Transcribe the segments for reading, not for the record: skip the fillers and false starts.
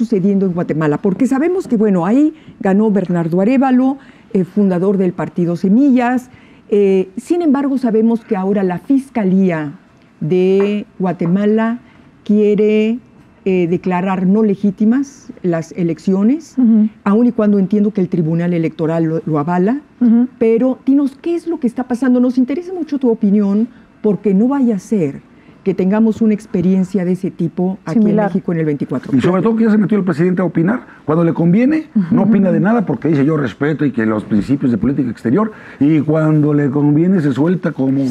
sucediendo en Guatemala? Porque sabemos que, bueno, ahí ganó Bernardo Arévalo, fundador del partido Semillas. Sin embargo, sabemos que ahora la Fiscalía de Guatemala quiere declarar no legítimas las elecciones, aun y cuando entiendo que el Tribunal Electoral lo avala. Pero dinos, ¿qué es lo que está pasando? Nos interesa mucho tu opinión, porque no vaya a ser que tengamos una experiencia de ese tipo aquí en México en el 24. Y sobre todo que ya se metió el presidente a opinar. Cuando le conviene, no opina de nada porque dice yo respeto y que los principios de política exterior, y cuando le conviene se suelta como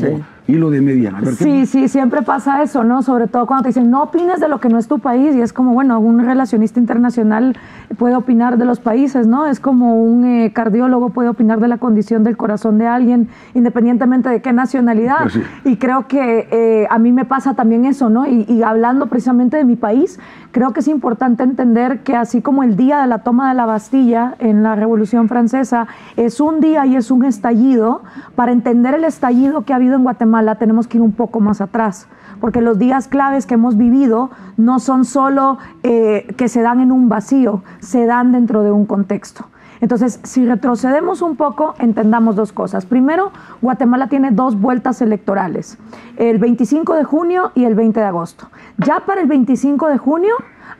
hilo de media. A ver, sí, siempre pasa eso, ¿no? Sobre todo cuando te dicen no opines de lo que no es tu país, y es como, bueno, un relacionista internacional puede opinar de los países, ¿no? Es como un cardiólogo puede opinar de la condición del corazón de alguien, independientemente de qué nacionalidad. Pues sí. Y creo que a mí me pasa también eso, ¿no? Y hablando precisamente de mi país, creo que es importante entender que así como el día de la toma de la Bastilla en la Revolución Francesa es un día y es un estallido, para entender el estallido que ha habido en Guatemala tenemos que ir un poco más atrás, porque los días claves que hemos vivido no son solo que se dan en un vacío, se dan dentro de un contexto. Entonces, si retrocedemos un poco, entendamos dos cosas. Primero, Guatemala tiene dos vueltas electorales, el 25 de junio y el 20 de agosto. Ya para el 25 de junio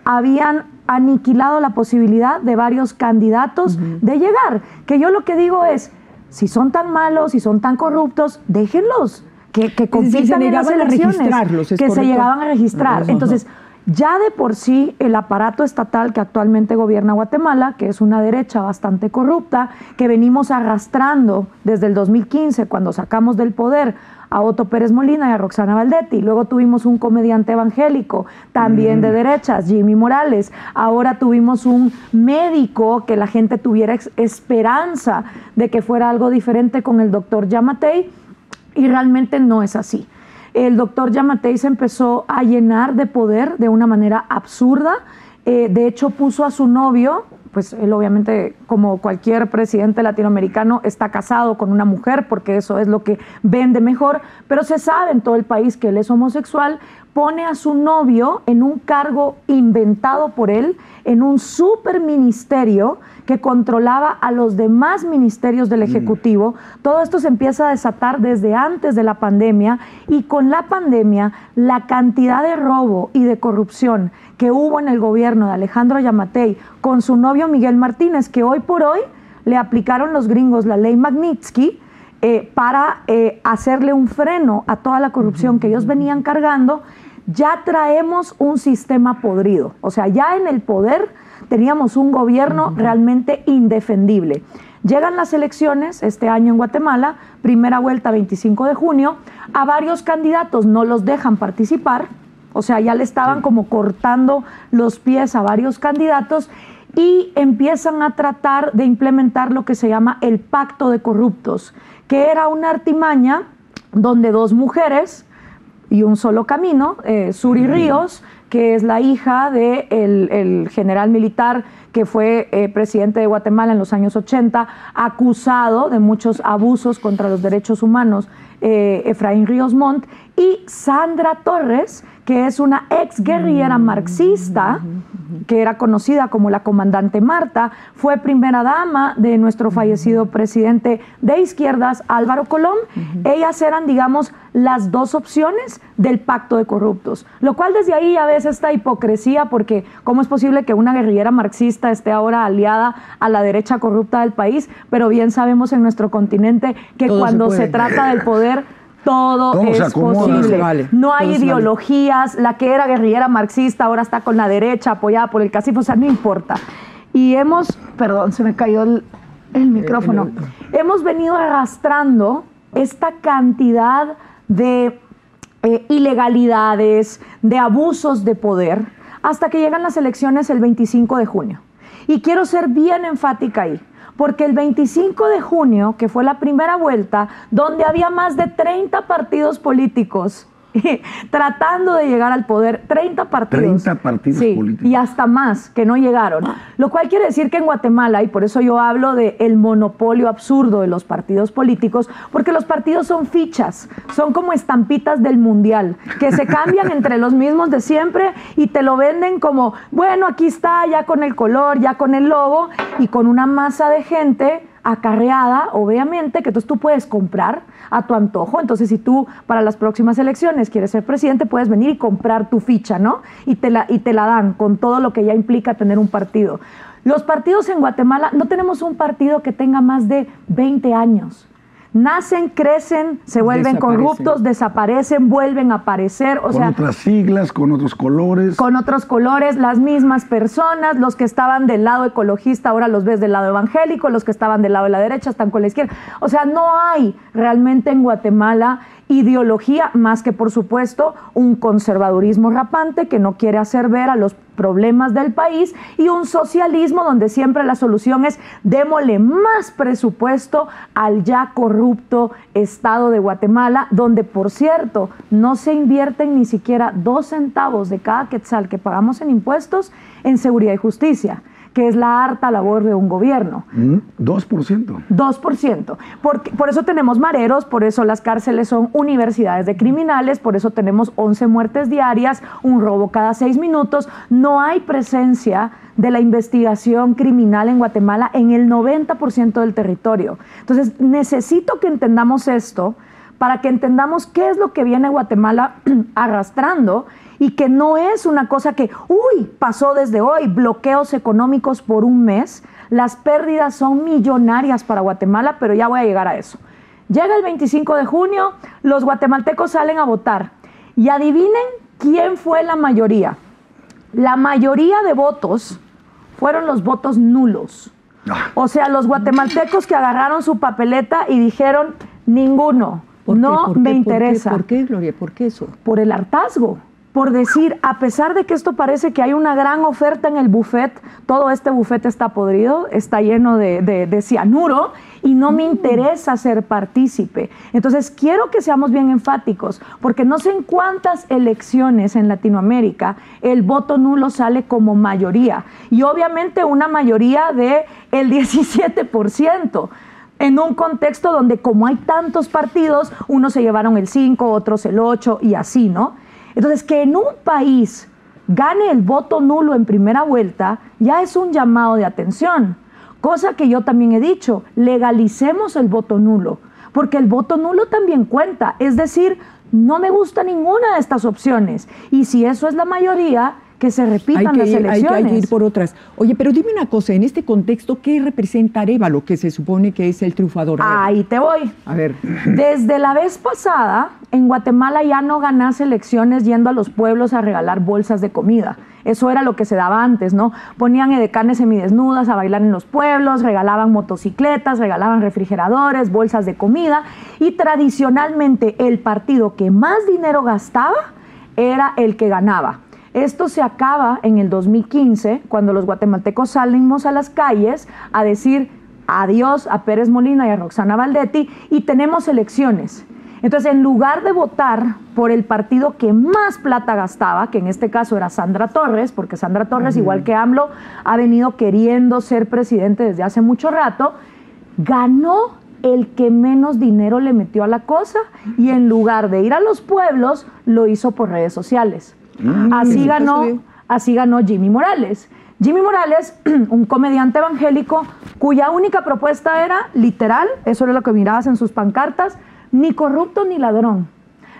habían aniquilado la posibilidad de varios candidatos de llegar, que yo lo que digo es, si son tan malos, si son tan corruptos, déjenlos, que compitan en las elecciones, que se llegaban a registrar. Entonces, ya de por sí el aparato estatal que actualmente gobierna Guatemala, que es una derecha bastante corrupta, que venimos arrastrando desde el 2015, cuando sacamos del poder a Otto Pérez Molina y a Roxana Valdetti. Luego tuvimos un comediante evangélico, también de derechas, Jimmy Morales. Ahora tuvimos un médico que la gente tuviera esperanza de que fuera algo diferente con el doctor Yamatei, y realmente no es así. El doctor Yamatei se empezó a llenar de poder de una manera absurda. De hecho, puso a su novio, pues él obviamente, como cualquier presidente latinoamericano, está casado con una mujer porque eso es lo que vende mejor, pero se sabe en todo el país que él es homosexual. Pone a su novio en un cargo inventado por él, en un superministerio que controlaba a los demás ministerios del Ejecutivo. Todo esto se empieza a desatar desde antes de la pandemia, y con la pandemia la cantidad de robo y de corrupción que hubo en el gobierno de Alejandro Yamatei con su novio Miguel Martínez, que hoy por hoy le aplicaron los gringos la ley Magnitsky para hacerle un freno a toda la corrupción que ellos venían cargando. Ya traemos un sistema podrido, o sea, ya en el poder teníamos un gobierno realmente indefendible. Llegan las elecciones este año en Guatemala, primera vuelta 25 de junio, a varios candidatos no los dejan participar, o sea, ya le estaban como cortando los pies a varios candidatos, y empiezan a tratar de implementar lo que se llama el pacto de corruptos, que era una artimaña donde dos mujeres y un solo camino, Suri Ríos, que es la hija del general militar que fue presidente de Guatemala en los años 80, acusado de muchos abusos contra los derechos humanos, Efraín Ríos Montt, y Sandra Torres, que es una ex guerrillera marxista, que era conocida como la comandante Marta, fue primera dama de nuestro fallecido presidente de izquierdas, Álvaro Colón. Ellas eran, digamos, las dos opciones del pacto de corruptos, lo cual desde ahí ya ves esta hipocresía, porque ¿cómo es posible que una guerrillera marxista esté ahora aliada a la derecha corrupta del país? Pero bien sabemos en nuestro continente que cuando se trata del poder, todo es posible. No hay ideologías. La que era guerrillera marxista ahora está con la derecha apoyada por el CACIF, o sea, no importa. Y perdón, se me cayó el micrófono. Hemos venido arrastrando esta cantidad de ilegalidades, de abusos de poder, hasta que llegan las elecciones el 25 de junio. Y quiero ser bien enfática ahí, porque el 25 de junio, que fue la primera vuelta, donde había más de 30 partidos políticos tratando de llegar al poder, 30 partidos. 30 partidos sí, políticos. Y hasta más que no llegaron. Lo cual quiere decir que en Guatemala, y por eso yo hablo del monopolio absurdo de los partidos políticos, porque los partidos son fichas, son como estampitas del mundial, que se cambian entre los mismos de siempre y te lo venden como, bueno, aquí está, ya con el color, ya con el logo, y con una masa de gente acarreada, obviamente, que entonces tú puedes comprar a tu antojo. Entonces, si tú para las próximas elecciones quieres ser presidente, puedes venir y comprar tu ficha, ¿no? Y te la dan con todo lo que ya implica tener un partido. Los partidos en Guatemala, no tenemos un partido que tenga más de 20 años. Nacen, crecen, se vuelven corruptos, desaparecen, vuelven a aparecer. O sea, con otras siglas, con otros colores. Con otros colores, las mismas personas, los que estaban del lado ecologista ahora los ves del lado evangélico, los que estaban del lado de la derecha están con la izquierda. O sea, no hay realmente en Guatemala ideología más que, por supuesto, un conservadurismo rapante que no quiere hacer ver a los problemas del país y un socialismo donde siempre la solución es démosle más presupuesto al ya corrupto Estado de Guatemala, donde, por cierto, no se invierten ni siquiera 2 centavos de cada quetzal que pagamos en impuestos en seguridad y justicia, que es la harta labor de un gobierno. 2%. 2%. Por eso tenemos mareros, por eso las cárceles son universidades de criminales, por eso tenemos 11 muertes diarias, un robo cada 6 minutos. No hay presencia de la investigación criminal en Guatemala en el 90% del territorio. Entonces, necesito que entendamos esto para que entendamos qué es lo que viene Guatemala arrastrando y que no es una cosa que, pasó desde hoy, bloqueos económicos por un mes. Las pérdidas son millonarias para Guatemala, pero ya voy a llegar a eso. Llega el 25 de junio, los guatemaltecos salen a votar y adivinen quién fue la mayoría. La mayoría de votos fueron los votos nulos. O sea, los guatemaltecos que agarraron su papeleta y dijeron, ninguno, no me interesa. ¿Por qué, Gloria? ¿Por qué eso? Por el hartazgo. Por decir, a pesar de que esto parece que hay una gran oferta en el buffet, todo este buffet está podrido, está lleno de cianuro y no me interesa ser partícipe. Entonces, quiero que seamos bien enfáticos, porque no sé en cuántas elecciones en Latinoamérica el voto nulo sale como mayoría. Y obviamente una mayoría del 17%. En un contexto donde, como hay tantos partidos, unos se llevaron el 5, otros el 8 y así, ¿no? Entonces, que en un país gane el voto nulo en primera vuelta ya es un llamado de atención. Cosa que yo también he dicho, legalicemos el voto nulo, porque el voto nulo también cuenta. Es decir, no me gusta ninguna de estas opciones. Y si eso es la mayoría, que se repitan las elecciones. Hay que ir por otras. Oye, pero dime una cosa, en este contexto, ¿qué representa Arévalo, que se supone que es el triunfador? Ahí te voy. A ver. Desde la vez pasada, en Guatemala ya no ganás elecciones yendo a los pueblos a regalar bolsas de comida. Eso era lo que se daba antes, ¿no? Ponían edecanes semidesnudas a bailar en los pueblos, regalaban motocicletas, regalaban refrigeradores, bolsas de comida, y tradicionalmente el partido que más dinero gastaba era el que ganaba. Esto se acaba en el 2015, cuando los guatemaltecos salimos a las calles a decir adiós a Pérez Molina y a Roxana Valdetti y tenemos elecciones. Entonces, en lugar de votar por el partido que más plata gastaba, que en este caso era Sandra Torres, porque Sandra Torres, igual que AMLO, ha venido queriendo ser presidente desde hace mucho rato, ganó el que menos dinero le metió a la cosa y en lugar de ir a los pueblos, lo hizo por redes sociales. Así ganó Jimmy Morales. Jimmy Morales, un comediante evangélico cuya única propuesta era, literal, eso era lo que mirabas en sus pancartas, ni corrupto ni ladrón.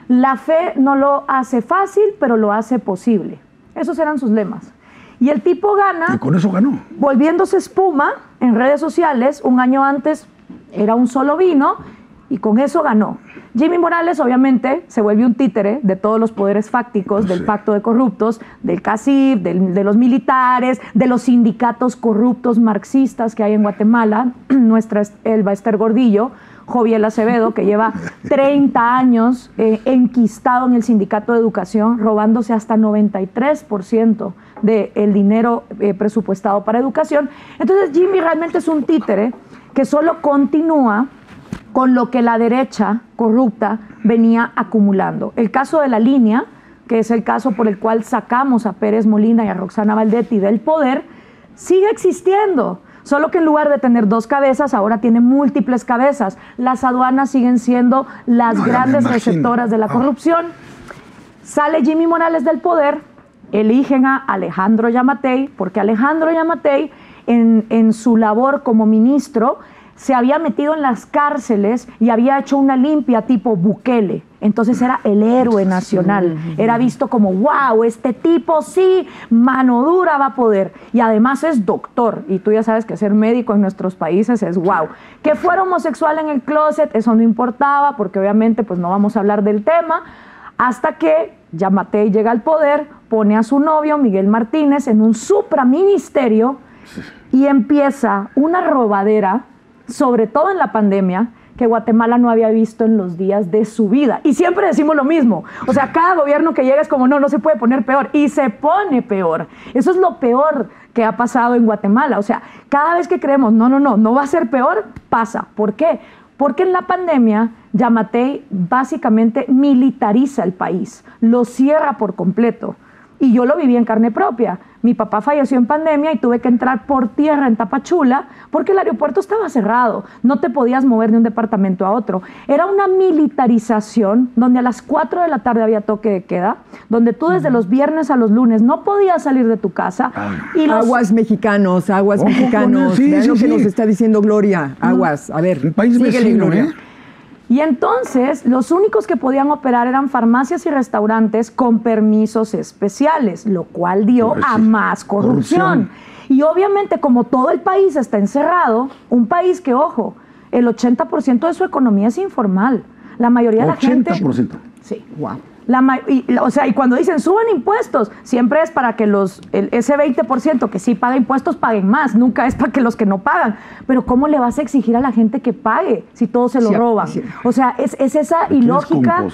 La fe no lo hace fácil, pero lo hace posible. Esos eran sus lemas. Y el tipo gana. Y con eso ganó. Volviéndose espuma en redes sociales. Un año antes era un solo vino y con eso ganó. Jimmy Morales obviamente se vuelve un títere de todos los poderes fácticos, del pacto de corruptos, del CACIF, de los militares, de los sindicatos corruptos marxistas que hay en Guatemala. Nuestra Elba Ester Gordillo, Joviel Acevedo, que lleva 30 años enquistado en el sindicato de educación, robándose hasta 93% del dinero presupuestado para educación. Entonces Jimmy realmente es un títere que solo continúa con lo que la derecha corrupta venía acumulando. El caso de la línea, que es el caso por el cual sacamos a Pérez Molina y a Roxana Valdetti del poder, sigue existiendo. Solo que en lugar de tener 2 cabezas, ahora tiene múltiples cabezas. Las aduanas siguen siendo las grandes receptoras de la corrupción. Sale Jimmy Morales del poder, eligen a Alejandro Yamatei, porque Alejandro Yamatei, en su labor como ministro, se había metido en las cárceles y había hecho una limpia tipo Bukele. Entonces era el héroe nacional. Era visto como, wow, este tipo sí, mano dura va a poder. Y además es doctor. Y tú ya sabes que ser médico en nuestros países es wow. Que fuera homosexual en el closet, eso no importaba, porque obviamente pues no vamos a hablar del tema. Hasta que Yamatei llega al poder, pone a su novio, Miguel Martínez, en un supraministerio y empieza una robadera, sobre todo en la pandemia, que Guatemala no había visto en los días de su vida. Y siempre decimos lo mismo. O sea, cada gobierno que llega es como, no se puede poner peor. Y se pone peor. Eso es lo peor que ha pasado en Guatemala. O sea, cada vez que creemos, no va a ser peor, pasa. ¿Por qué? Porque en la pandemia, Yamatei básicamente militariza el país. Lo cierra por completo. Y yo lo viví en carne propia. Mi papá falleció en pandemia y tuve que entrar por tierra en Tapachula porque el aeropuerto estaba cerrado. No te podías mover de un departamento a otro. Era una militarización donde a las 4 de la tarde había toque de queda, donde tú desde los viernes a los lunes no podías salir de tu casa. Y aguas mexicanos. Vean lo que nos está diciendo Gloria. Aguas. A ver, el país vecino, Gloria. Y entonces, los únicos que podían operar eran farmacias y restaurantes con permisos especiales, lo cual dio a más corrupción. Y obviamente, como todo el país está encerrado, un país que, ojo, el 80% de su economía es informal. La mayoría de la gente... 80%. Sí, wow. Y cuando dicen suban impuestos, siempre es para que ese 20% que sí paga impuestos paguen más, nunca es para que los que no pagan. Pero ¿cómo le vas a exigir a la gente que pague si todos se lo roban? Sí. O sea, es esa ilógica.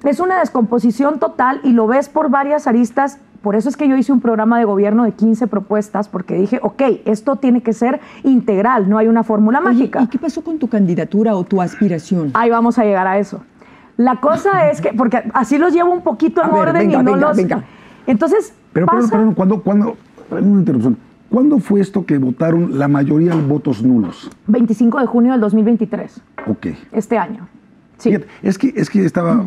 Es una descomposición total y lo ves por varias aristas. Por eso es que yo hice un programa de gobierno de 15 propuestas, porque dije, ok, esto tiene que ser integral, no hay una fórmula mágica. ¿Y qué pasó con tu candidatura o tu aspiración? Ahí vamos a llegar a eso. La cosa es que, porque así los llevo un poquito en orden y no los... Entonces, perdón, una interrupción. ¿Cuándo fue esto que votaron la mayoría de votos nulos? 25 de junio del 2023. Ok. Este año. Sí. Fíjate, es que estaba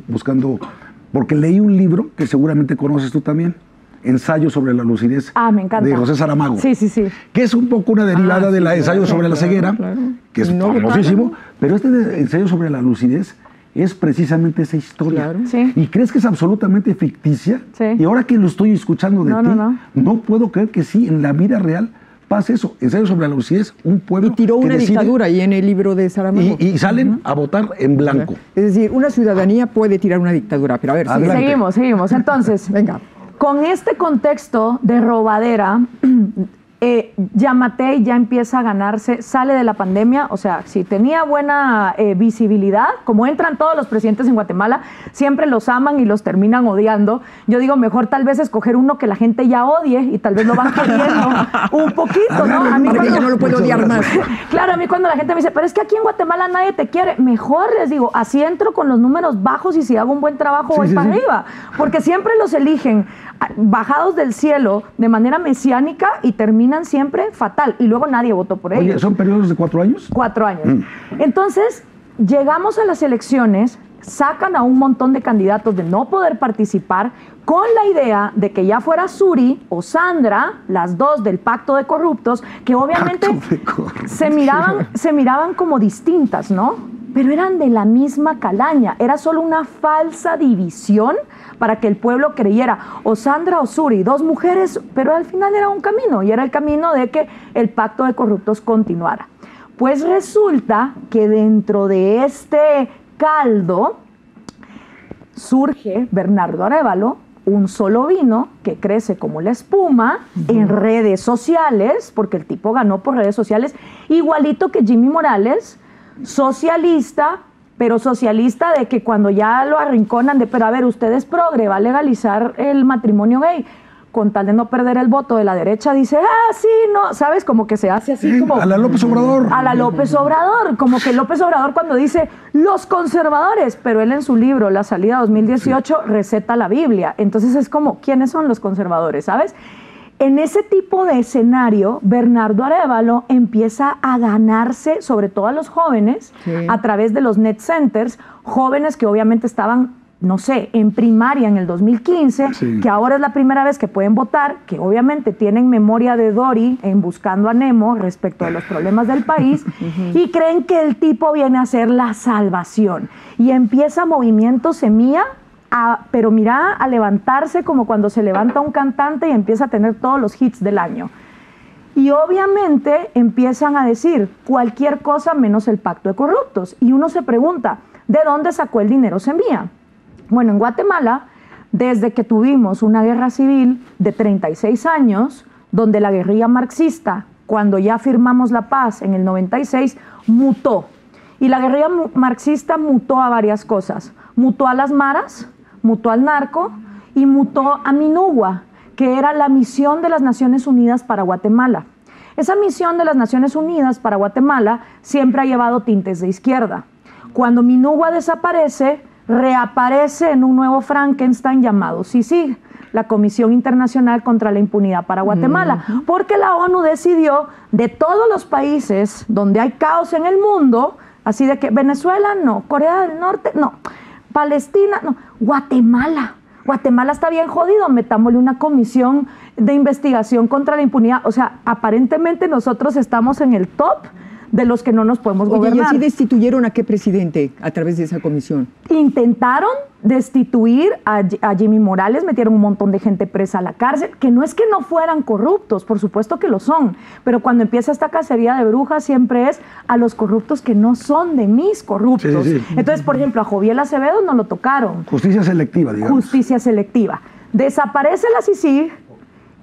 buscando, porque leí un libro que seguramente conoces tú también, Ensayo sobre la lucidez, me encanta, de José Saramago. Sí. Que es un poco una derivada de la Ensayo sobre la ceguera, que es famosísimo, pero este Ensayo sobre la lucidez es precisamente esa historia. Claro. Sí. ¿Y crees que es absolutamente ficticia? Sí. Y ahora que lo estoy escuchando de ti, no puedo creer que sí, en la vida real pasa eso. Ensayo sobre la lucidez, un pueblo y tiró una dictadura ahí en el libro de Saramago. Y salen a votar en blanco. Es decir, una ciudadanía puede tirar una dictadura, pero a ver, seguimos. Entonces, venga. Con este contexto de robadera, Yamatei ya empieza a ganarse, sale de la pandemia, o sea, si tenía buena visibilidad, como entran todos los presidentes en Guatemala, siempre los aman y los terminan odiando. Yo digo, mejor tal vez escoger uno que la gente ya odie y tal vez lo van queriendo un poquito, ¿no? A mí cuando no lo puedo odiar más. Claro, a mí cuando la gente me dice, pero es que aquí en Guatemala nadie te quiere, mejor les digo, así entro con los números bajos y si hago un buen trabajo voy para arriba, porque siempre los eligen bajados del cielo de manera mesiánica y terminan siempre fatal. Y luego nadie votó por ellos. Oye, ¿son periodos de 4 años? 4 años. Entonces, llegamos a las elecciones, sacan a un montón de candidatos de no poder participar con la idea de que ya fuera Suri o Sandra, las dos del Pacto de Corruptos, que obviamente se miraban como distintas, ¿no? Pero eran de la misma calaña. Era solo una falsa división para que el pueblo creyera o Sandra o Suri, 2 mujeres, pero al final era un camino, y era el camino de que el Pacto de Corruptos continuara. Pues resulta que dentro de este caldo surge Bernardo Arévalo, un solo vino que crece como la espuma en redes sociales, porque el tipo ganó por redes sociales, igualito que Jimmy Morales, socialista, pero socialista de que cuando ya lo arrinconan de, pero a ver, usted es progre, va a legalizar el matrimonio gay. con tal de no perder el voto de la derecha, dice, sí, no, ¿sabes? Como que se hace así como... A la López Obrador. A la López Obrador, como que López Obrador cuando dice los conservadores, pero él en su libro, La Salida 2018, receta la Biblia. Entonces es como, ¿quiénes son los conservadores, sabes? En ese tipo de escenario, Bernardo Arévalo empieza a ganarse, sobre todo a los jóvenes, a través de los net centers, jóvenes que obviamente estaban, no sé, en primaria en el 2015, que ahora es la primera vez que pueden votar, que obviamente tienen memoria de Dory en Buscando a Nemo respecto a los problemas del país, y creen que el tipo viene a ser la salvación. Y empieza Movimiento Semilla, pero mira, a levantarse como cuando se levanta un cantante y empieza a tener todos los hits del año. Y obviamente empiezan a decir cualquier cosa menos el pacto de corruptos. Y uno se pregunta, ¿de dónde sacó el dinero Semilla? Bueno, en Guatemala, desde que tuvimos una guerra civil de 36 años, donde la guerrilla marxista, cuando ya firmamos la paz en el 96, mutó. Y la guerrilla marxista mutó a varias cosas. Mutó a las maras, mutó al narco y mutó a Minugua, que era la misión de las Naciones Unidas para Guatemala. Esa misión de las Naciones Unidas para Guatemala siempre ha llevado tintes de izquierda. Cuando Minugua desaparece, reaparece en un nuevo Frankenstein llamado CICIG, la Comisión Internacional contra la Impunidad para Guatemala, porque la ONU decidió, de todos los países donde hay caos en el mundo, así de que Venezuela no, Corea del Norte no, Palestina no, Guatemala está bien jodido, metámosle una comisión de investigación contra la impunidad. O sea, aparentemente nosotros estamos en el top de los que no nos podemos gobernar. ¿Y así destituyeron a qué presidente a través de esa comisión? Intentaron destituir a Jimmy Morales, metieron un montón de gente presa a la cárcel, que no es que no fueran corruptos, por supuesto que lo son, pero cuando empieza esta cacería de brujas siempre es a los corruptos que no son de mis corruptos. Entonces, por ejemplo, a Joviel Acevedo no lo tocaron. Justicia selectiva, digamos. Justicia selectiva. Desaparece la CICIG,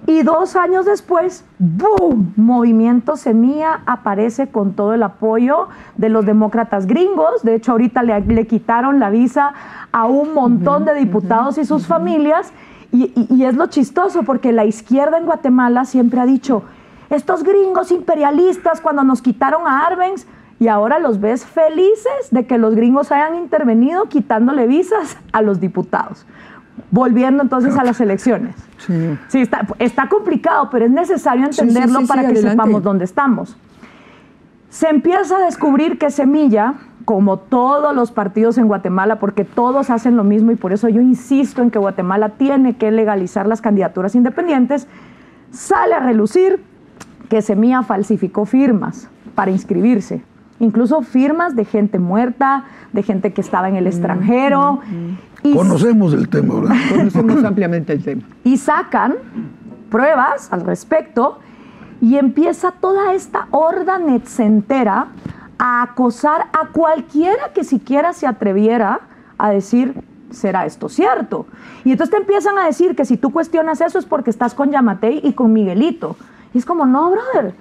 y 2 años después, ¡boom! Movimiento Semilla aparece con todo el apoyo de los demócratas gringos. De hecho, ahorita le quitaron la visa a un montón de diputados y sus familias. Y es lo chistoso, porque la izquierda en Guatemala siempre ha dicho, estos gringos imperialistas cuando nos quitaron a Arbenz, y ahora los ves felices de que los gringos hayan intervenido quitándole visas a los diputados. Volviendo entonces a las elecciones. Sí, está complicado, pero es necesario entenderlo para que sepamos dónde estamos. Se empieza a descubrir que Semilla, como todos los partidos en Guatemala, porque todos hacen lo mismo y por eso yo insisto en que Guatemala tiene que legalizar las candidaturas independientes, sale a relucir que Semilla falsificó firmas para inscribirse. Incluso firmas de gente muerta, de gente que estaba en el extranjero. Conocemos el tema, ¿verdad? Conocemos ampliamente el tema. Y sacan pruebas al respecto y empieza toda esta horda netcentera a acosar a cualquiera que siquiera se atreviera a decir, ¿será esto cierto? Y entonces te empiezan a decir que si tú cuestionas eso es porque estás con Yamatei y con Miguelito. Y es como, no, brother,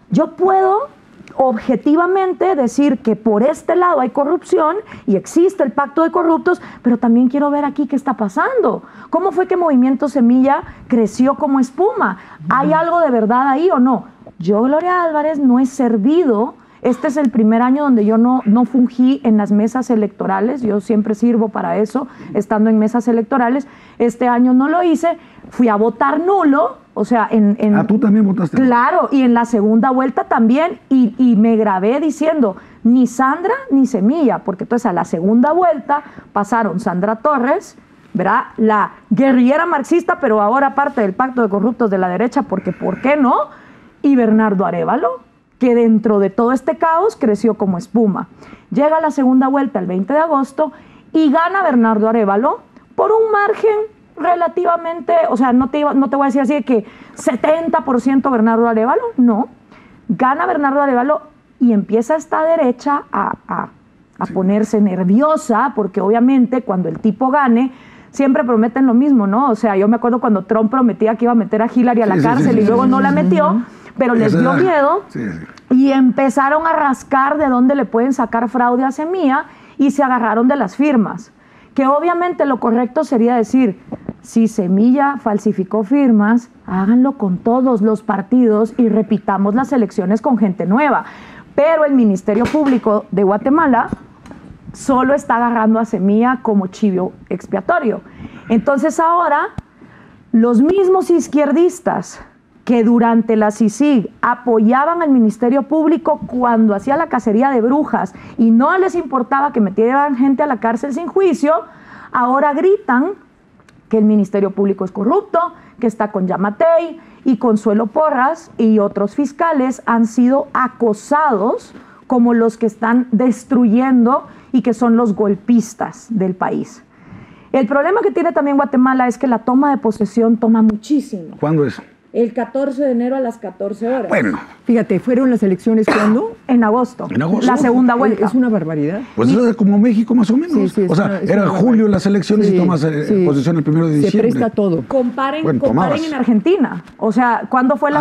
yo puedo objetivamente decir que por este lado hay corrupción y existe el pacto de corruptos, pero también quiero ver aquí qué está pasando. ¿Cómo fue que Movimiento Semilla creció como espuma? ¿Hay algo de verdad ahí o no? Yo, Gloria Álvarez, no he servido. Este es el primer año donde yo no fungí en las mesas electorales. Yo siempre sirvo para eso, estando en mesas electorales. Este año no lo hice. Fui a votar nulo. O sea, ¿tú también votaste? Claro, y en la segunda vuelta también. Y me grabé diciendo, ni Sandra ni Semilla. Porque entonces a la segunda vuelta pasaron Sandra Torres, ¿verdad? La guerrillera marxista, pero ahora parte del pacto de corruptos de la derecha, porque ¿por qué no? Y Bernardo Arévalo, que dentro de todo este caos creció como espuma. Llega la segunda vuelta el 20 de agosto y gana Bernardo Arévalo por un margen relativamente, o sea, no te voy a decir así de que 70% Bernardo Arévalo, no. Gana Bernardo Arévalo y empieza esta derecha a ponerse nerviosa, porque obviamente cuando el tipo gane, siempre prometen lo mismo, ¿no? O sea, yo me acuerdo cuando Trump prometía que iba a meter a Hillary a la cárcel y luego no la metió, pero les dio miedo y empezaron a rascar de dónde le pueden sacar fraude a Semilla y se agarraron de las firmas. Que obviamente lo correcto sería decir, Si Semilla falsificó firmas, háganlo con todos los partidos y repitamos las elecciones con gente nueva. Pero el Ministerio Público de Guatemala solo está agarrando a Semilla como chivo expiatorio. Entonces ahora, los mismos izquierdistas que durante la CICIG apoyaban al Ministerio Público cuando hacía la cacería de brujas y no les importaba que metieran gente a la cárcel sin juicio, ahora gritan que el Ministerio Público es corrupto, que está con Yamatei y Consuelo Porras y otros fiscales han sido acosados como los que están destruyendo y que son los golpistas del país. El problema que tiene también Guatemala es que la toma de posesión toma muchísimo. ¿Cuándo es? El 14 de enero a las 14 horas. Bueno. Fíjate, ¿fueron las elecciones cuándo? En agosto. En agosto. La segunda vuelta. Es una barbaridad. Pues era como México más o menos. Sí, sí, o sea, es era una julio las elecciones y tomas posesión el 1 de diciembre. Se presta todo. Comparen tomabas. en Argentina. O sea, ¿cuándo fue la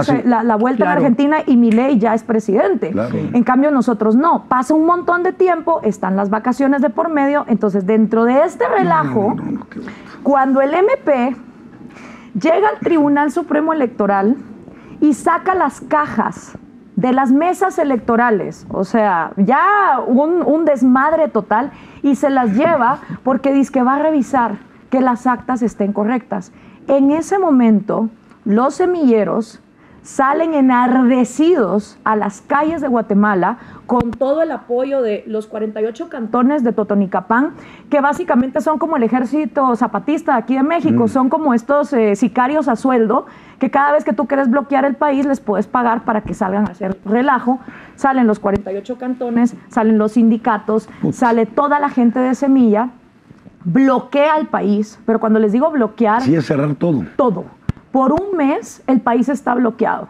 vuelta Claro. en Argentina y Milei ya es presidente? Claro. En cambio, nosotros no. Pasa un montón de tiempo, están las vacaciones de por medio. Entonces, dentro de este relajo, cuando el MP llega al Tribunal Supremo Electoral y saca las cajas de las mesas electorales, o sea, ya un desmadre total, y se las lleva porque dice que va a revisar que las actas estén correctas. En ese momento, los semilleros salen enardecidos a las calles de Guatemala con todo el apoyo de los 48 cantones de Totonicapán, que básicamente son como el ejército zapatista de aquí de México, son como estos sicarios a sueldo, que cada vez que tú quieres bloquear el país les puedes pagar para que salgan a hacer relajo. Salen los 48 cantones, salen los sindicatos, sale toda la gente de Semilla, bloquea el país, pero cuando les digo bloquear... Sí, es cerrar todo. Todo. Por un mes el país está bloqueado.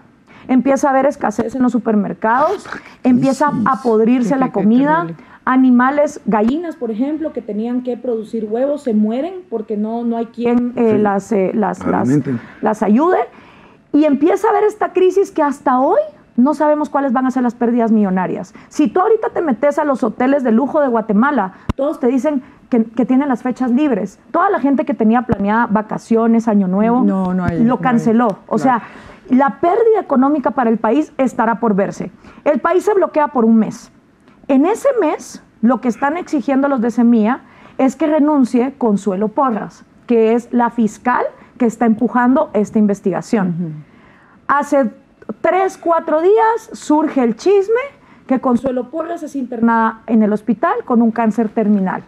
Empieza a haber escasez en los supermercados, empieza a podrirse la comida, animales, gallinas, por ejemplo, que tenían que producir huevos, se mueren porque no hay quien las ayude. Y empieza a haber esta crisis que hasta hoy no sabemos cuáles van a ser las pérdidas millonarias. Si tú ahorita te metes a los hoteles de lujo de Guatemala, todos te dicen que tienen las fechas libres. Toda la gente que tenía planeada vacaciones, Año Nuevo, lo canceló. O sea, la pérdida económica para el país estará por verse. El país se bloquea por un mes. En ese mes, lo que están exigiendo los de Semilla es que renuncie Consuelo Porras, que es la fiscal que está empujando esta investigación. Hace 3, 4 días surge el chisme que Consuelo Porras es internada en el hospital con un cáncer terminal.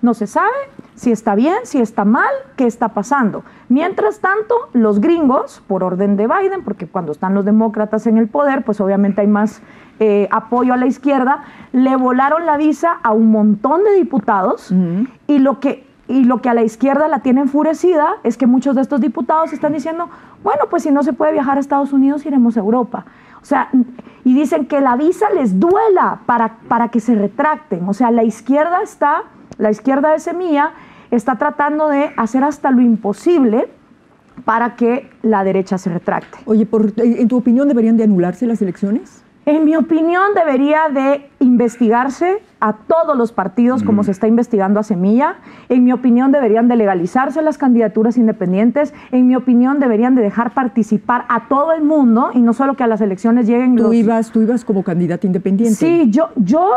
No se sabe si está bien, si está mal, qué está pasando. Mientras tanto, los gringos, por orden de Biden, porque cuando están los demócratas en el poder, pues obviamente hay más apoyo a la izquierda, le volaron la visa a un montón de diputados y lo que a la izquierda la tiene enfurecida es que muchos de estos diputados están diciendo, bueno, pues si no se puede viajar a Estados Unidos, iremos a Europa. O sea, y dicen que la visa les duela para que se retracten. O sea, la izquierda de Semilla está tratando de hacer hasta lo imposible para que la derecha se retracte. Oye, ¿en tu opinión deberían de anularse las elecciones? En mi opinión, debería de investigarse a todos los partidos como se está investigando a Semilla. En mi opinión, deberían de legalizarse las candidaturas independientes. En mi opinión, deberían de dejar participar a todo el mundo y no solo que a las elecciones lleguen Tú ibas como candidata independiente. Sí, yo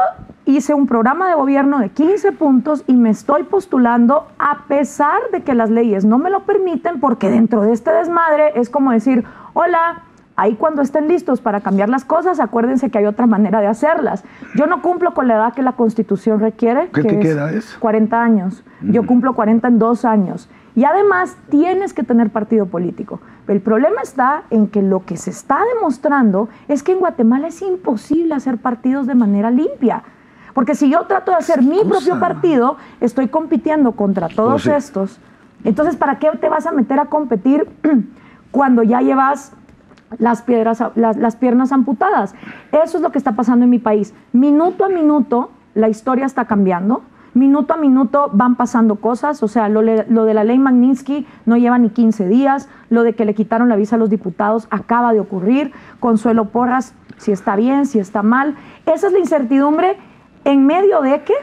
hice un programa de gobierno de 15 puntos y me estoy postulando a pesar de que las leyes no me lo permiten, porque dentro de este desmadre es como decir, hola, ahí cuando estén listos para cambiar las cosas, acuérdense que hay otra manera de hacerlas. Yo no cumplo con la edad que la Constitución requiere. ¿Qué edad es? 40 años. Yo cumplo 40 en 2 años. Y además tienes que tener partido político. El problema está en que lo que se está demostrando es que en Guatemala es imposible hacer partidos de manera limpia. Porque si yo trato de hacer mi propio partido, estoy compitiendo contra todos estos. Entonces, ¿para qué te vas a meter a competir cuando ya llevas las piernas amputadas? Eso es lo que está pasando en mi país. Minuto a minuto la historia está cambiando, minuto a minuto van pasando cosas. O sea, lo de la ley Magnitsky no lleva ni 15 días, lo de que le quitaron la visa a los diputados acaba de ocurrir, Consuelo Porras, si está bien, si está mal. Esa es la incertidumbre en medio de que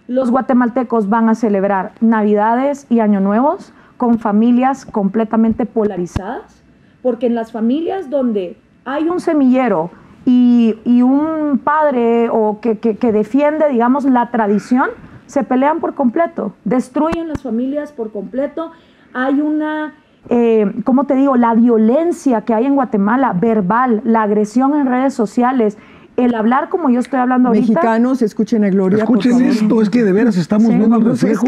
los guatemaltecos van a celebrar Navidades y Año Nuevos con familias completamente polarizadas, porque en las familias donde hay un semillero y un padre o que defiende, digamos, la tradición, se pelean por completo, destruyen las familias por completo. Hay una, ¿cómo te digo? La violencia que hay en Guatemala, verbal, la agresión en redes sociales, el hablar como yo estoy hablando ahorita. Mexicanos, escuchen a Gloria, escuchen esto, es que de veras estamos viendo el reflejo.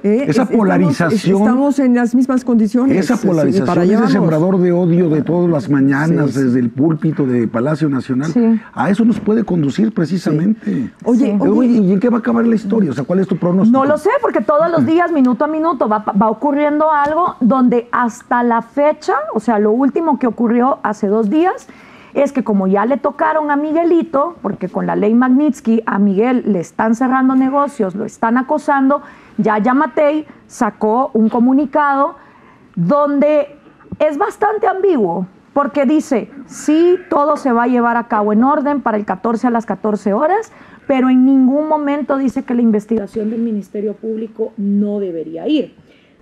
Esa polarización. Estamos en las mismas condiciones. Esa polarización, ese sembrador de odio de todas las mañanas, desde el púlpito de Palacio Nacional, a eso nos puede conducir precisamente. Sí. Oye, ¿y en qué va a acabar la historia? O sea, ¿cuál es tu pronóstico? No lo sé, porque todos los días, minuto a minuto, va ocurriendo algo donde hasta la fecha, o sea, lo último que ocurrió hace 2 días, es que como ya le tocaron a Miguelito, porque con la ley Magnitsky a Miguel le están cerrando negocios, lo están acosando, ya Yamatei sacó un comunicado donde es bastante ambiguo, porque dice, sí, todo se va a llevar a cabo en orden para el 14 a las 14 horas, pero en ningún momento dice que la investigación del Ministerio Público no debería ir.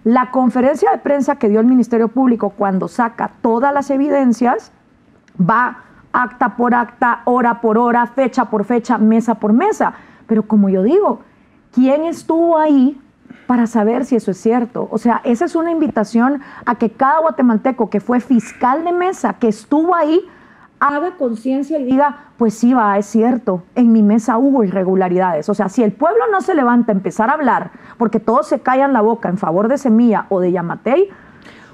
La conferencia de prensa que dio el Ministerio Público cuando saca todas las evidencias va acta por acta, hora por hora, fecha por fecha, mesa por mesa. Pero como yo digo, ¿quién estuvo ahí para saber si eso es cierto? O sea, esa es una invitación a que cada guatemalteco que fue fiscal de mesa, que estuvo ahí, haga conciencia y diga, pues sí, es cierto, en mi mesa hubo irregularidades. O sea, si el pueblo no se levanta a empezar a hablar, porque todos se callan la boca en favor de Semilla o de Yamatei,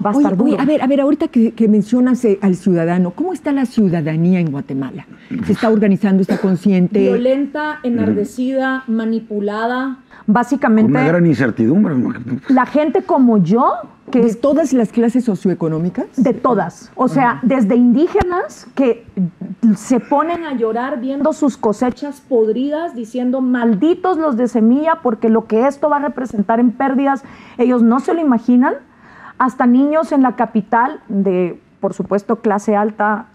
va a estar duro. A ver, ahorita que mencionas al ciudadano, ¿cómo está la ciudadanía en Guatemala? ¿Se está organizando, está consciente? Violenta, enardecida, manipulada. Básicamente, una gran incertidumbre. La gente como yo, que ¿de todas las clases socioeconómicas? De todas. O sea, desde indígenas que se ponen a llorar viendo sus cosechas podridas, diciendo malditos los de Semilla, porque lo que esto va a representar en pérdidas, ellos no se lo imaginan. Hasta niños en la capital de, por supuesto, clase alta,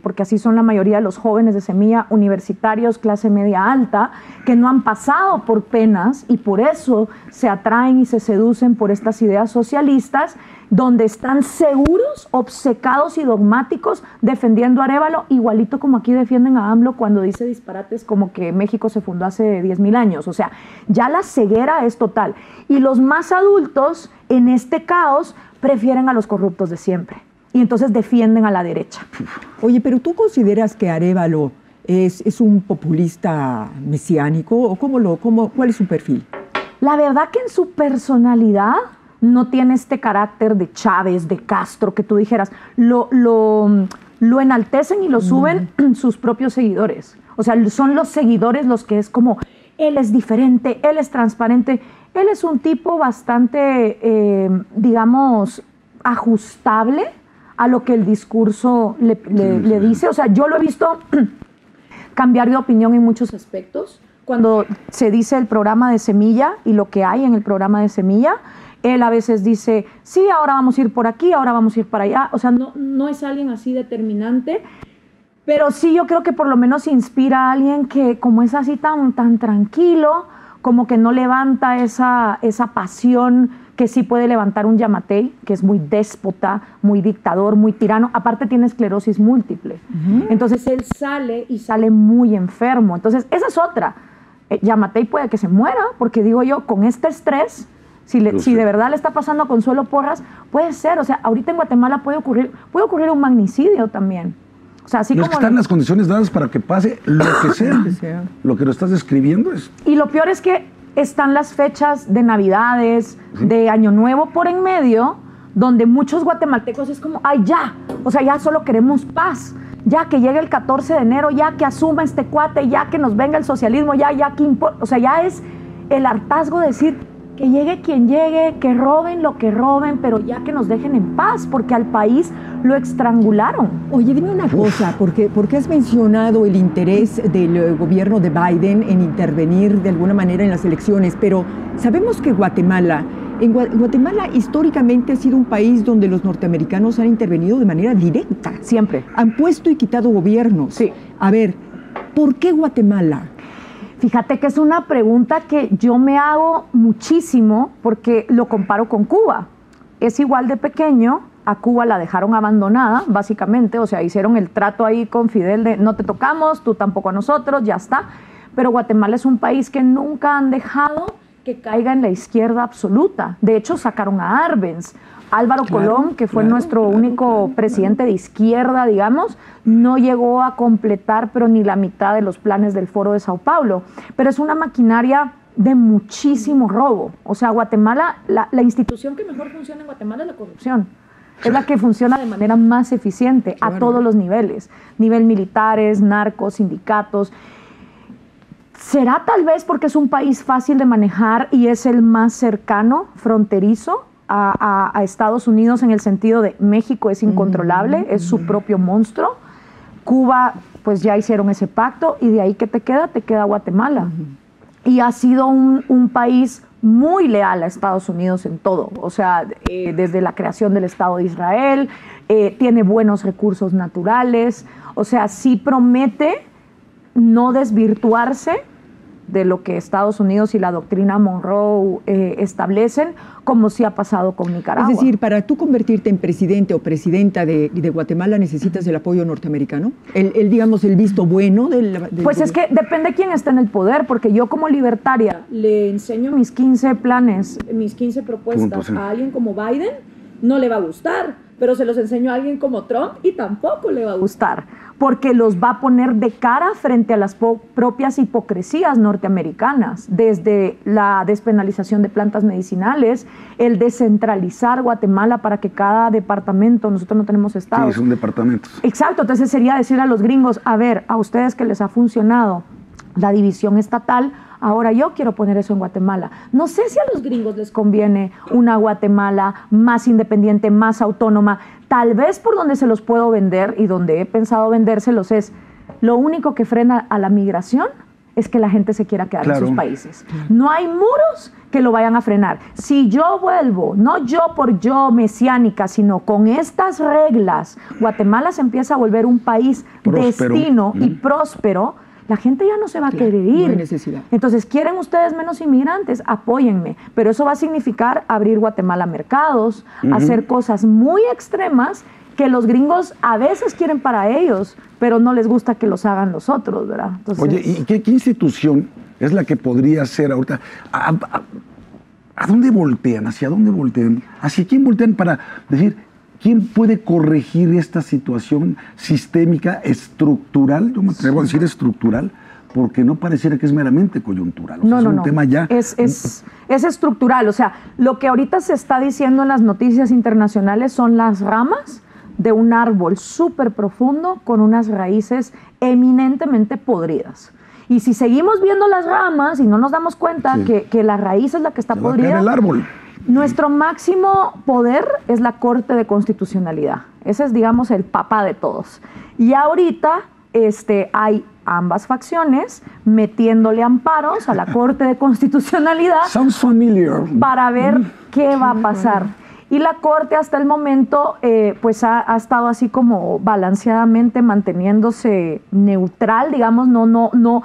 porque así son la mayoría de los jóvenes de Semilla, universitarios, clase media alta, que no han pasado por penas y por eso se atraen y se seducen por estas ideas socialistas, donde están seguros, obcecados y dogmáticos defendiendo a Arévalo, igualito como aquí defienden a AMLO cuando dice disparates como que México se fundó hace 10,000 años. O sea, ya la ceguera es total. Y los más adultos, en este caos, prefieren a los corruptos de siempre. Y entonces defienden a la derecha. Oye, pero ¿tú consideras que Arévalo es un populista mesiánico? ¿O cuál es su perfil? La verdad que en su personalidad no tiene este carácter de Chávez, de Castro, que tú dijeras, lo enaltecen y lo suben sus propios seguidores. O sea, son los seguidores los que es como, él es diferente, él es transparente. Él es un tipo bastante, digamos, ajustable a lo que el discurso le dice. O sea, yo lo he visto cambiar de opinión en muchos aspectos. Cuando se dice el programa de Semilla y lo que hay en el programa de Semilla, él a veces dice, sí, ahora vamos a ir por aquí, ahora vamos a ir para allá. O sea, no es alguien así determinante, pero sí yo creo que por lo menos inspira a alguien que como es así tan tranquilo, como que no levanta esa pasión que sí puede levantar un Yamatei, que es muy déspota, muy dictador, muy tirano. Aparte tiene esclerosis múltiple. Entonces él sale y sale muy enfermo. Entonces esa es otra. Yamatei puede que se muera, porque digo yo, con este estrés, si de verdad le está pasando a Consuelo Porras, puede ser. O sea, ahorita en Guatemala puede ocurrir un magnicidio también. O sea, así no como es que están las condiciones dadas para que pase lo que sea. Lo que lo estás describiendo es... Y lo peor es que están las fechas de Navidades, de Año Nuevo por en medio, donde muchos guatemaltecos es como, ay, ya, o sea, ya solo queremos paz, ya que llegue el 14 de enero, ya que asuma este cuate, ya que nos venga el socialismo, ya que importa, o sea, ya es el hartazgo de decir, que llegue quien llegue, que roben lo que roben, pero ya que nos dejen en paz, porque al país lo estrangularon. Oye, dime una cosa, porque has mencionado el interés del gobierno de Biden en intervenir de alguna manera en las elecciones, pero sabemos que Guatemala históricamente ha sido un país donde los norteamericanos han intervenido de manera directa. Siempre. Han puesto y quitado gobiernos. Sí. A ver, ¿por qué Guatemala? Fíjate que es una pregunta que yo me hago muchísimo porque lo comparo con Cuba. es igual de pequeño. A Cuba la dejaron abandonada, básicamente, o sea, hicieron el trato ahí con Fidel de no te tocamos, tú tampoco a nosotros, ya está. Pero Guatemala es un país que nunca han dejado que caiga en la izquierda absoluta. De hecho, sacaron a Arbenz. Álvaro Colón, que fue nuestro único presidente de izquierda, digamos, no llegó a completar, pero ni la mitad de los planes del Foro de Sao Paulo. Pero es una maquinaria de muchísimo robo. O sea, Guatemala, la institución que mejor funciona en Guatemala es la corrupción. Es la que funciona de manera más eficiente a todos los niveles. Nivel militares, narcos, sindicatos. ¿Será tal vez porque es un país fácil de manejar y es el más cercano, fronterizo, a Estados Unidos en el sentido de México es incontrolable, es su propio monstruo? Cuba, pues ya hicieron ese pacto y de ahí ¿qué te queda? Te queda Guatemala. Y ha sido un país muy leal a Estados Unidos en todo, o sea, desde la creación del Estado de Israel, tiene buenos recursos naturales, o sea, sí promete no desvirtuarse de lo que Estados Unidos y la doctrina Monroe establecen, como sí ha pasado con Nicaragua. Es decir, para tú convertirte en presidente o presidenta de Guatemala necesitas el apoyo norteamericano, digamos, el visto bueno del... Pues es que depende quién está en el poder, porque yo como libertaria le enseño mis 15 planes, mis 15 propuestas a alguien como Biden, no le va a gustar, pero se los enseño a alguien como Trump y tampoco le va a gustar, porque los va a poner de cara frente a las propias hipocresías norteamericanas, desde la despenalización de plantas medicinales, el descentralizar Guatemala para que cada departamento, nosotros no tenemos estados. Sí, son departamentos. Exacto, entonces sería decir a los gringos, a ver, a ustedes que les ha funcionado la división estatal, ahora yo quiero poner eso en Guatemala. No sé si a los gringos les conviene una Guatemala más independiente, más autónoma. Tal vez por donde se los puedo vender y donde he pensado vendérselos es, lo único que frena a la migración es que la gente se quiera quedar en sus países. No hay muros que lo vayan a frenar. Si yo vuelvo, no yo por yo mesiánica, sino con estas reglas, Guatemala se empieza a volver un país destino y próspero, la gente ya no se va a querer ir. No hay necesidad. Entonces, ¿quieren ustedes menos inmigrantes? Apóyenme. Pero eso va a significar abrir Guatemala a mercados, hacer cosas muy extremas que los gringos a veces quieren para ellos, pero no les gusta que los hagan los otros, ¿verdad? Entonces, oye, ¿y qué institución es la que podría ser ahorita? ¿A dónde voltean? ¿Hacia dónde voltean? ¿Hacia quién voltean para decir... ¿Quién puede corregir esta situación sistémica, estructural? Yo me atrevo a decir estructural, porque no pareciera que es meramente coyuntural. O sea, es un tema ya... Es estructural. O sea, lo que ahorita se está diciendo en las noticias internacionales son las ramas de un árbol súper profundo con unas raíces eminentemente podridas. Y si seguimos viendo las ramas y no nos damos cuenta que la raíz es la que está podrida... Va a caer el árbol. Nuestro máximo poder es la Corte de Constitucionalidad. Ese es, digamos, el papá de todos. Y ahorita hay ambas facciones metiéndole amparos a la Corte de Constitucionalidad. Sounds familiar. Para ver qué va a pasar. Y la Corte hasta el momento pues ha estado así como balanceadamente manteniéndose neutral, digamos, no.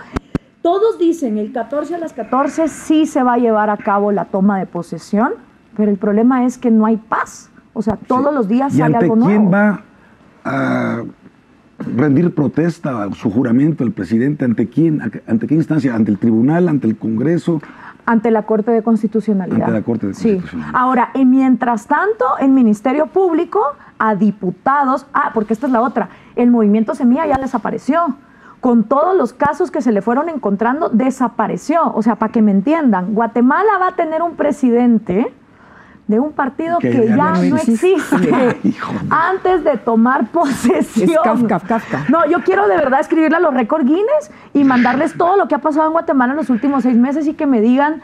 Todos dicen el 14 a las 14 sí se va a llevar a cabo la toma de posesión, pero el problema es que no hay paz. O sea, todos los días sale algo nuevo. ¿Y ante quién va a rendir protesta, su juramento el presidente? ¿Ante quién? ¿Ante qué instancia? ¿Ante el tribunal? ¿Ante el Congreso? Ante la Corte de Constitucionalidad. Ante la Corte de Constitucionalidad. Sí. Ahora, mientras tanto, el Ministerio Público, a diputados, porque esta es la otra, el Movimiento Semilla ya desapareció. Con todos los casos que se le fueron encontrando, desapareció. O sea, para que me entiendan, Guatemala va a tener un presidente de un partido que ya no existe. Antes de tomar posesión. Es Kafka. No, yo quiero de verdad escribirle a los récords Guinness y mandarles todo lo que ha pasado en Guatemala en los últimos 6 meses y que me digan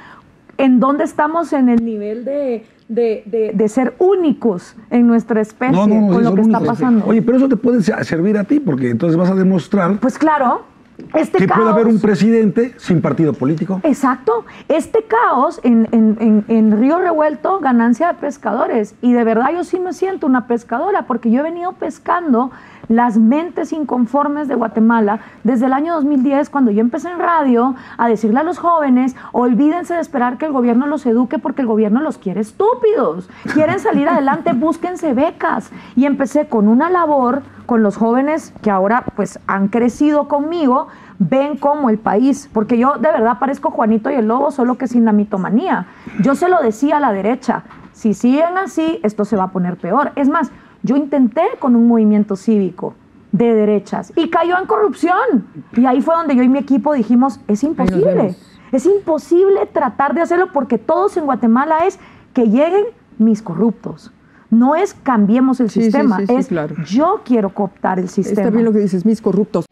en dónde estamos en el nivel de ser únicos en nuestra especie con lo que está pasando. Oye, pero eso te puede servir a ti, porque entonces vas a demostrar... Pues claro. que puede haber un presidente sin partido político. Exacto. Este caos en Río Revuelto, ganancia de pescadores. Y de verdad yo sí me siento una pescadora, porque yo he venido pescando las mentes inconformes de Guatemala desde el año 2010, cuando yo empecé en radio a decirle a los jóvenes: olvídense de esperar que el gobierno los eduque, porque el gobierno los quiere estúpidos. Quieren salir adelante, búsquense becas. Y empecé con una labor con los jóvenes que ahora pues han crecido conmigo, ven cómo el país, porque yo de verdad parezco Juanito y el Lobo, solo que sin la mitomanía. Yo se lo decía a la derecha: si siguen así, esto se va a poner peor. Es más, yo intenté con un movimiento cívico de derechas y cayó en corrupción. Y ahí fue donde yo y mi equipo dijimos: es imposible. Es imposible tratar de hacerlo, porque todos en Guatemala es que lleguen mis corruptos. No es cambiemos el sistema, es claro. Yo quiero cooptar el sistema. Está bien lo que dices, mis corruptos.